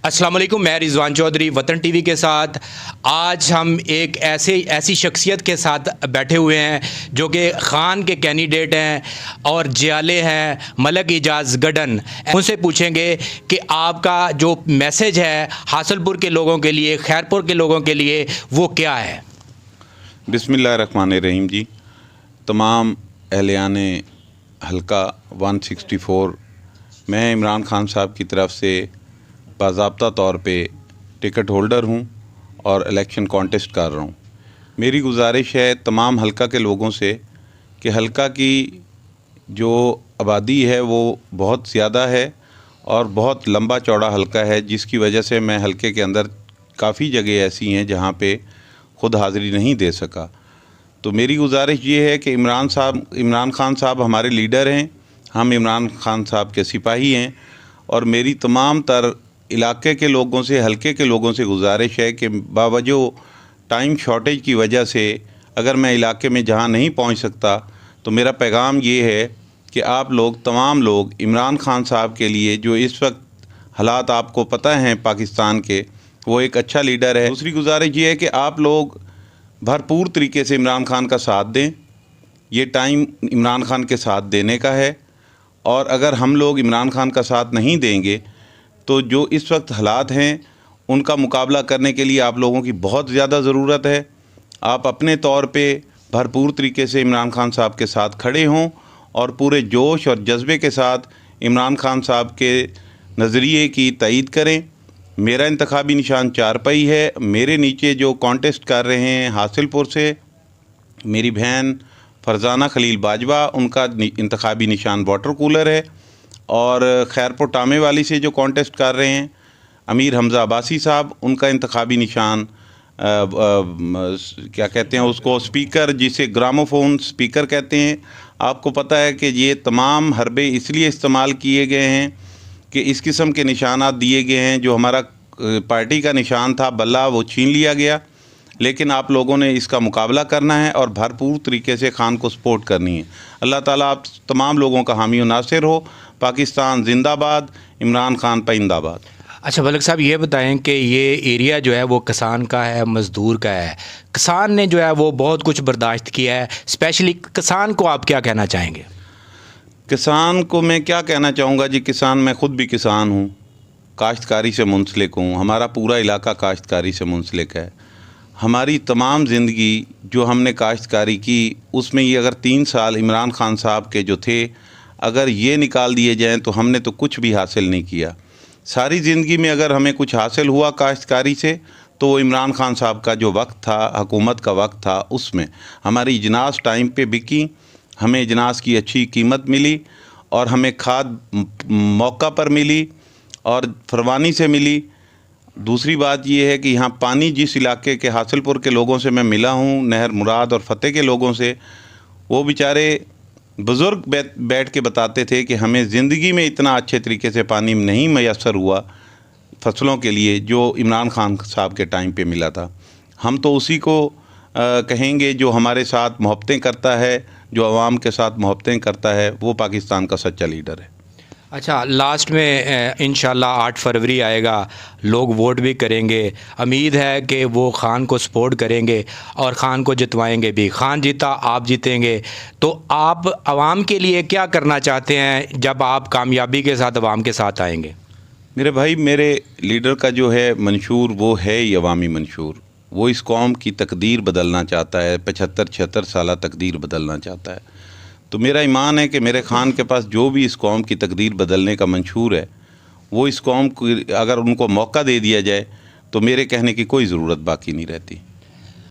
अस्सलाम वालेकुम, मैं रिजवान चौधरी वतन टीवी के साथ। आज हम एक ऐसी शख्सियत के साथ बैठे हुए हैं जो कि ख़ान के कैंडिडेट हैं और जियाले हैं, मलक एजाज गडन। उनसे पूछेंगे कि आपका जो मैसेज है हासलपुर के लोगों के लिए, खैरपुर के लोगों के लिए, वो क्या है। बिस्मिल्लाहिर्रहमानिर्रहीम जी। तमाम अहलियाने हल्का 164 मैं इमरान खान साहब की तरफ से बाज़ाब्ता तौर पे टिकट होल्डर हूँ और इलेक्शन कॉन्टेस्ट कर रहा हूँ। मेरी गुजारिश है तमाम हल्का के लोगों से कि हल्का की जो आबादी है वो बहुत ज़्यादा है और बहुत लंबा चौड़ा हल्का है, जिसकी वजह से मैं हल्के के अंदर काफ़ी जगह ऐसी हैं जहाँ पे ख़ुद हाज़िरी नहीं दे सका। तो मेरी गुजारिश ये है कि इमरान खान साहब हमारे लीडर हैं, हम इमरान खान साहब के सिपाही हैं और मेरी तमाम तर इलाके के लोगों से, हल्के के लोगों से गुजारिश है कि बावजूद टाइम शॉर्टेज की वजह से अगर मैं इलाके में जहाँ नहीं पहुँच सकता तो मेरा पैगाम ये है कि आप लोग, तमाम लोग इमरान खान साहब के लिए, जो इस वक्त हालात आपको पता हैं पाकिस्तान के, वो एक अच्छा लीडर है। दूसरी गुजारिश ये है कि आप लोग भरपूर तरीके से इमरान खान का साथ दें। ये टाइम इमरान खान के साथ देने का है और अगर हम लोग इमरान खान का साथ नहीं देंगे तो जो इस वक्त हालात हैं उनका मुकाबला करने के लिए आप लोगों की बहुत ज़्यादा ज़रूरत है। आप अपने तौर पे भरपूर तरीके से इमरान खान साहब के साथ खड़े हों और पूरे जोश और जज्बे के साथ इमरान खान साहब के नज़रिए की तईद करें। मेरा इंतखाबी निशान चारपाई है। मेरे नीचे जो कॉन्टेस्ट कर रहे हैं हासिलपुर से मेरी बहन फरजाना खलील बाजवा, उनका इंतखाबी निशान वाटर कूलर है। और खैरपुर टामे वाली से जो कॉन्टेस्ट कर रहे हैं अमीर हमज़ा अब्बासी साहब, उनका इंतखाबी निशान क्या कहते हैं उसको, स्पीकर, जिसे ग्रामोफोन स्पीकर कहते हैं। आपको पता है कि ये तमाम हरबे इसलिए इस्तेमाल किए गए हैं कि इस किस्म के निशानात दिए गए हैं। जो हमारा पार्टी का निशान था बल्ला, वो छीन लिया गया, लेकिन आप लोगों ने इसका मुकाबला करना है और भरपूर तरीके से खान को सपोर्ट करनी है। अल्लाह ताला आप तमाम लोगों का हामी और नासिर हो। पाकिस्तान जिंदाबाद, इमरान खान पाइंदाबाद। अच्छा मलक साहब, ये बताएं कि ये एरिया जो है वो किसान का है, मज़दूर का है। किसान ने जो है वो बहुत कुछ बर्दाश्त किया है, स्पेशली किसान को आप क्या कहना चाहेंगे। किसान को मैं क्या कहना चाहूँगा जी, किसान, मैं ख़ुद भी किसान हूँ, काश्तकारी से मुंसलिक हूँ। हमारा पूरा इलाका काश्तकारी से मुंसलिक है। हमारी तमाम ज़िंदगी जो हमने काश्तकारी की, उसमें ये अगर 3 साल इमरान खान साहब के जो थे, अगर ये निकाल दिए जाएँ तो हमने तो कुछ भी हासिल नहीं किया। सारी ज़िंदगी में अगर हमें कुछ हासिल हुआ काश्तकारी से तो वो इमरान खान साहब का जो वक्त था, हुकूमत का वक्त था, उसमें हमारी इजनास टाइम पे बिकी, हमें इजनास की अच्छी कीमत मिली और हमें खाद मौका पर मिली और फरवानी से मिली। दूसरी बात ये है कि यहाँ पानी, जिस इलाके के हासिलपुर के लोगों से मैं मिला हूँ, नहर मुराद और फ़तेह के लोगों से, वो बेचारे बुज़ुर्ग बैठ के बताते थे कि हमें ज़िंदगी में इतना अच्छे तरीके से पानी नहीं मैसर हुआ फसलों के लिए जो इमरान खान साहब के टाइम पे मिला था। हम तो उसी को कहेंगे जो हमारे साथ मोहब्बतें करता है, जो आवाम के साथ मोहब्बतें करता है, वो पाकिस्तान का सच्चा लीडर है। अच्छा, लास्ट में इंशाल्लाह 8 फरवरी आएगा, लोग वोट भी करेंगे। उम्मीद है कि वो ख़ान को सपोर्ट करेंगे और ख़ान को जितवाएंगे भी। ख़ान जीता, आप जीतेंगे। तो आप आवाम के लिए क्या करना चाहते हैं जब आप कामयाबी के साथ आवाम के साथ आएंगे। मेरे भाई, मेरे लीडर का जो है मंशूर, वो है ही अवामी मंशूर। वो इस कौम की तकदीर बदलना चाहता है, 75-76 साल तकदीर बदलना चाहता है। तो मेरा ईमान है कि मेरे ख़ान के पास जो भी इस कौम की तकदीर बदलने का मंशूर है, वो इस कौम को अगर उनको मौका दे दिया जाए तो मेरे कहने की कोई ज़रूरत बाकी नहीं रहती।